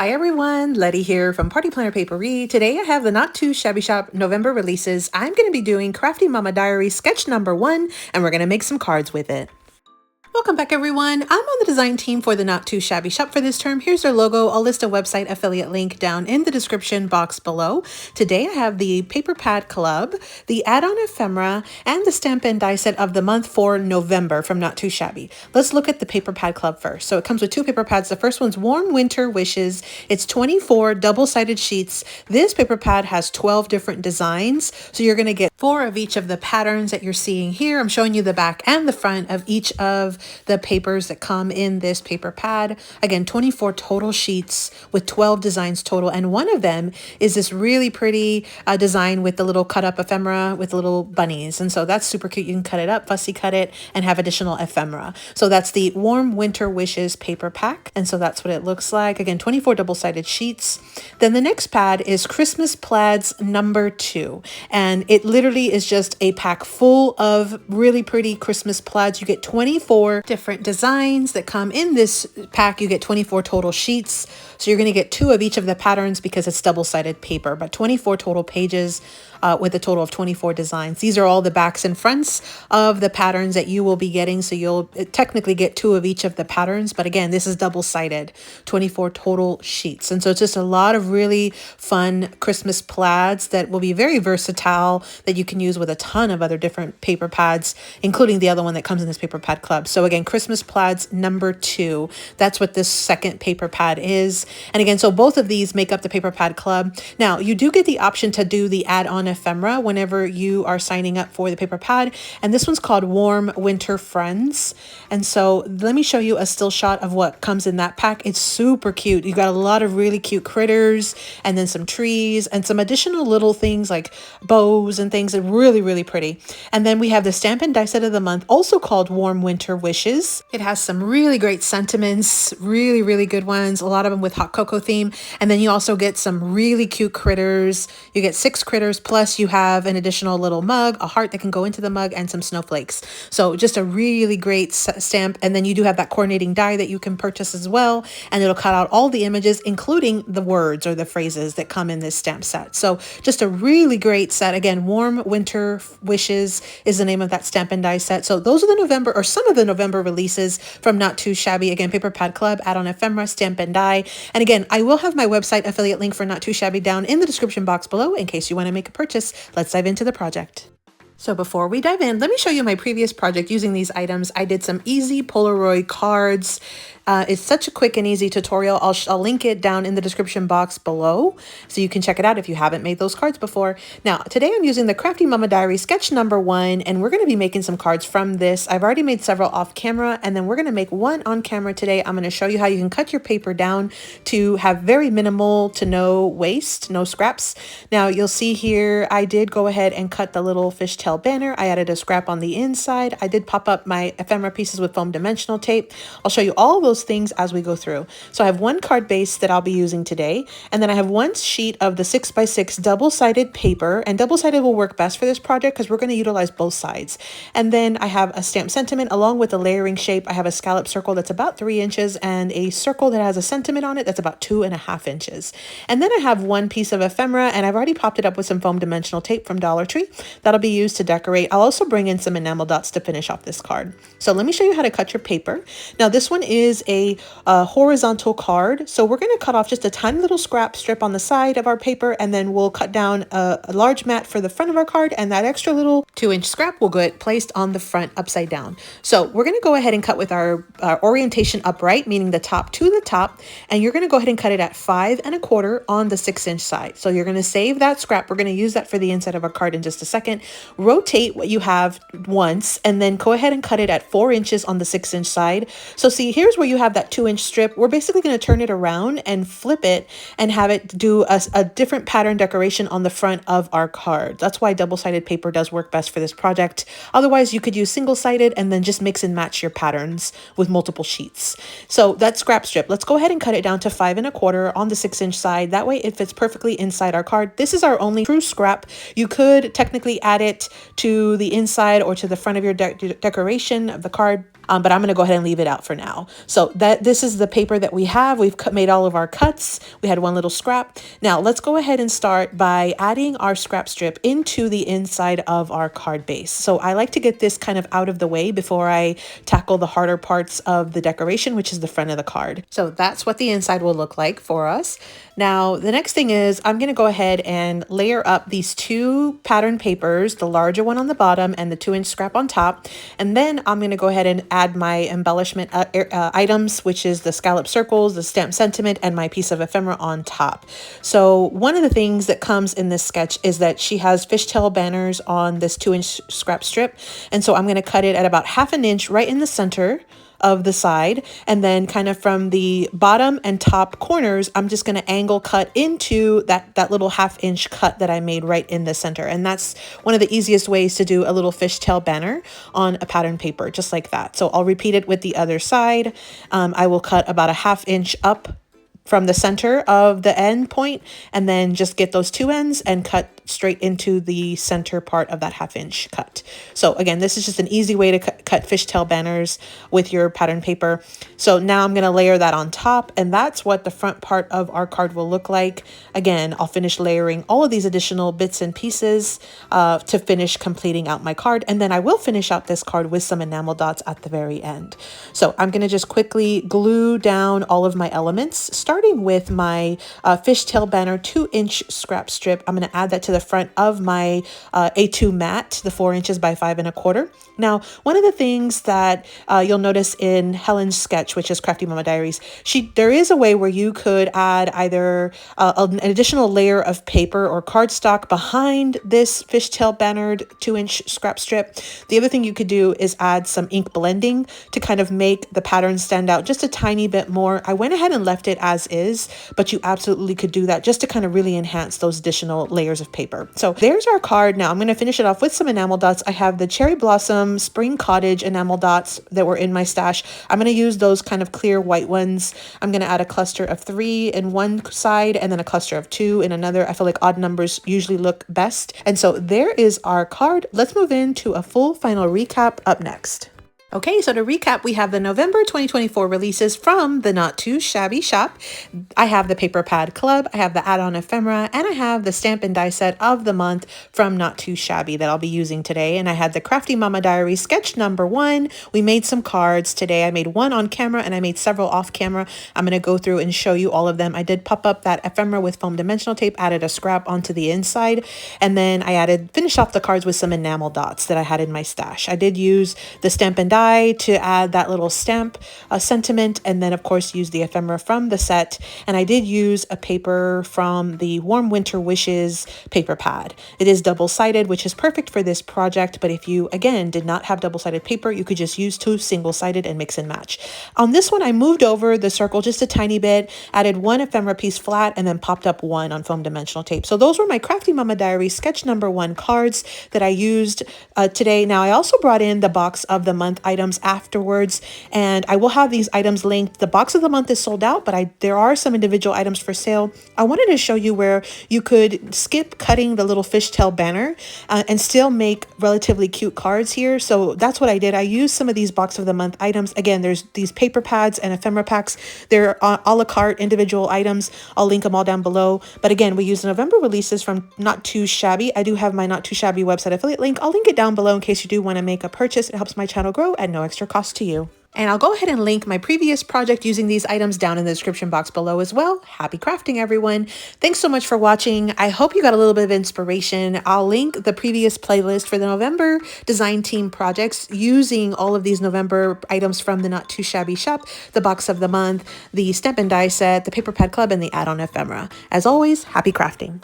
Hi everyone, Letty here from Party Planner Papery. Today I have the Not Too Shabby Shop November releases. I'm going to be doing Crafty Mama Diary sketch number 1 and we're going to make some cards with it. Welcome back everyone. I'm on the design team for the Not Too Shabby Shop for this term. Here's their logo. I'll list a website affiliate link down in the description box below. Today I have the Paper Pad Club, the add-on ephemera, and the stamp and die set of the month for November from Not Too Shabby. Let's look at the Paper Pad Club first. So it comes with 2 paper pads. The first one's Warm Winter Wishes. It's 24 double-sided sheets. This paper pad has 12 different designs. So you're going to get 4 of each of the patterns that you're seeing here. I'm showing you the back and the front of each of the papers that come in this paper pad. Again, 24 total sheets with 12 designs total, and one of them is this really pretty design with the little cut up ephemera with little bunnies, and so that's super cute. You can cut it up, fussy cut it, and have additional ephemera. So that's the Warm Winter Wishes paper pack, and so that's what it looks like. Again, 24 double-sided sheets. Then the next pad is Christmas Plaids number 2, and it literally is just a pack full of really pretty Christmas plaids. You get 24 different designs that come in this pack. You get 24 total sheets, so you're going to get 2 of each of the patterns because it's double-sided paper, but 24 total pages with a total of 24 designs. These are all the backs and fronts of the patterns that you will be getting, so you'll technically get 2 of each of the patterns, but again, this is double-sided, 24 total sheets. And so it's just a lot of really fun Christmas plaids that will be very versatile, that you can use with a ton of other different paper pads, including the other one that comes in this paper pad club. So again, Christmas Plaids number 2, that's what this second paper pad is. And again, so both of these make up the paper pad club. Now you do get the option to do the add-on ephemera whenever you are signing up for the paper pad, and this one's called Warm Winter Friends. And so let me show you a still shot of what comes in that pack. It's super cute. You got a lot of really cute critters, and then some trees and some additional little things like bows and things, and really pretty. And then we have the stamp and die set of the month, also called Warm Winter Wishes. It has some really great sentiments, really good ones, a lot of them with hot cocoa theme. And then you also get some really cute critters. You get 6 critters, plus you have an additional little mug, a heart that can go into the mug, and some snowflakes. So just a really great stamp. And then you do have that coordinating die that you can purchase as well, and it'll cut out all the images, including the words or the phrases that come in this stamp set. So just a really great set. Again, Warm Winter Wishes is the name of that stamp and die set. So those are the November, or some of the November releases from Not Too Shabby. Again, Paper Pad Club, add-on ephemera, stamp and die. And again, I will have my website affiliate link for Not Too Shabby down in the description box below in case you want to make a purchase. Let's dive into the project. So before we dive in, let me show you my previous project using these items. I did some easy Polaroid cards. It's such a quick and easy tutorial. I'll link it down in the description box below so you can check it out if you haven't made those cards before. Now, today I'm using the Crafty Mama Diary sketch number 1, and we're going to be making some cards from this. I've already made several off camera, and then we're going to make one on camera today. I'm going to show you how you can cut your paper down to have very minimal to no waste, no scraps. Now, you'll see here, I did go ahead and cut the little fishtail banner. I added a scrap on the inside. I did pop up my ephemera pieces with foam dimensional tape. I'll show you all those things as we go through. So I have one card base that I'll be using today, and then I have one sheet of the 6x6 double-sided paper, and double-sided will work best for this project because we're going to utilize both sides. And then I have a stamp sentiment along with a layering shape. I have a scallop circle that's about 3 inches and a circle that has a sentiment on it that's about 2.5 inches. And then I have one piece of ephemera, and I've already popped it up with some foam dimensional tape from Dollar Tree. That'll be used to decorate. I'll also bring in some enamel dots to finish off this card. So let me show you how to cut your paper. Now this one is a horizontal card, so we're going to cut off just a tiny little scrap strip on the side of our paper, and then we'll cut down a large mat for the front of our card, and that extra little 2-inch scrap will get placed on the front upside down. So we're going to go ahead and cut with our orientation upright, meaning the top to the top, and you're going to go ahead and cut it at 5 1/4 on the 6-inch side. So you're going to save that scrap. We're going to use that for the inside of our card in just a second. Rotate what you have once, and then go ahead and cut it at 4 inches on the 6-inch side. So see, here's where you have that 2-inch strip. We're basically going to turn it around and flip it and have it do a different pattern decoration on the front of our card. That's why double-sided paper does work best for this project. Otherwise, you could use single-sided and then just mix and match your patterns with multiple sheets. So that scrap strip, let's go ahead and cut it down to 5 1/4 on the 6-inch side. That way it fits perfectly inside our card. This is our only true scrap. You could technically add it to the inside or to the front of your decoration of the card, but I'm going to go ahead and leave it out for now. So So this is the paper that we have. We've made all of our cuts. We had one little scrap. Now let's go ahead and start by adding our scrap strip into the inside of our card base. So I like to get this kind of out of the way before I tackle the harder parts of the decoration, which is the front of the card. So that's what the inside will look like for us. Now, the next thing is I'm going to go ahead and layer up these two pattern papers, the larger one on the bottom and the 2-inch scrap on top. And then I'm going to go ahead and add my embellishment items, which is the scallop circles, the stamped sentiment, and my piece of ephemera on top. So one of the things that comes in this sketch is that she has fishtail banners on this 2-inch scrap strip. And so I'm going to cut it at about 1/2 inch right in the center of the side, and then kind of from the bottom and top corners, I'm just going to angle cut into that little 1/2 inch cut that I made right in the center. And that's one of the easiest ways to do a little fishtail banner on a pattern paper, just like that. So I'll repeat it with the other side. I will cut about a 1/2 inch up from the center of the end point, and then just get those two ends and cut straight into the center part of that 1/2 inch cut. So again, this is just an easy way to cut fishtail banners with your pattern paper. So now I'm going to layer that on top, and that's what the front part of our card will look like. Again, I'll finish layering all of these additional bits and pieces to finish completing out my card, and then I will finish out this card with some enamel dots at the very end. So I'm going to just quickly glue down all of my elements, starting with my fishtail banner 2-inch scrap strip. I'm going to add that to the front of my A2 mat, the 4 inches by 5 1/4. Now, one of the things that you'll notice in Helen's sketch, which is Crafty Mama Diaries, there is a way where you could add either an additional layer of paper or cardstock behind this fishtail bannered 2-inch scrap strip. The other thing you could do is add some ink blending to kind of make the pattern stand out just a tiny bit more. I went ahead and left it as is, but you absolutely could do that just to kind of really enhance those additional layers of paper. So there's our card. Now I'm going to finish it off with some enamel dots. I have the Cherry Blossom Spring Cottage enamel dots that were in my stash. I'm going to use those kind of clear white ones. I'm going to add a cluster of 3 in one side and then a cluster of 2 in another. I feel like odd numbers usually look best. And so there is our card. Let's move into a full final recap up next. Okay, so to recap, we have the November 2024 releases from the Not Too Shabby shop. I have the Paper Pad Club, I have the add-on ephemera, and I have the stamp and die set of the month from Not Too Shabby that I'll be using today. And I had the Crafty Mama Diary sketch number 1. We made some cards today. I made one on camera and I made several off camera. I'm going to go through and show you all of them. I did pop up that ephemera with foam dimensional tape, added a scrap onto the inside, and then I finished off the cards with some enamel dots that I had in my stash. I did use the stamp and die to add that little stamp sentiment, and then of course use the ephemera from the set. And I did use a paper from the Warm Winter Wishes paper pad. It is double-sided, which is perfect for this project, but if you again did not have double-sided paper, you could just use 2 single-sided and mix and match. On this one, I moved over the circle just a tiny bit, added 1 ephemera piece flat, and then popped up 1 on foam dimensional tape. So those were my Crafty Mama Diary sketch number 1 cards that I used today. Now I also brought in the box of the month items afterwards, and I will have these items linked. The box of the month is sold out, but there are some individual items for sale. I wanted to show you where you could skip cutting the little fishtail banner and still make relatively cute cards here. So that's what I did. I used some of these box of the month items. Again, there's these paper pads and ephemera packs. They're a la carte individual items. I'll link them all down below. But again, we use November releases from Not Too Shabby. I do have my Not Too Shabby website affiliate link. I'll link it down below in case you do want to make a purchase. It helps my channel grow at no extra cost to you. And I'll go ahead and link my previous project using these items down in the description box below as well. Happy crafting, everyone. Thanks so much for watching. I hope you got a little bit of inspiration. I'll link the previous playlist for the November design team projects using all of these November items from the Not Too Shabby shop, the box of the month, the stamp and die set, the paper pad club, and the add-on ephemera. As always, happy crafting.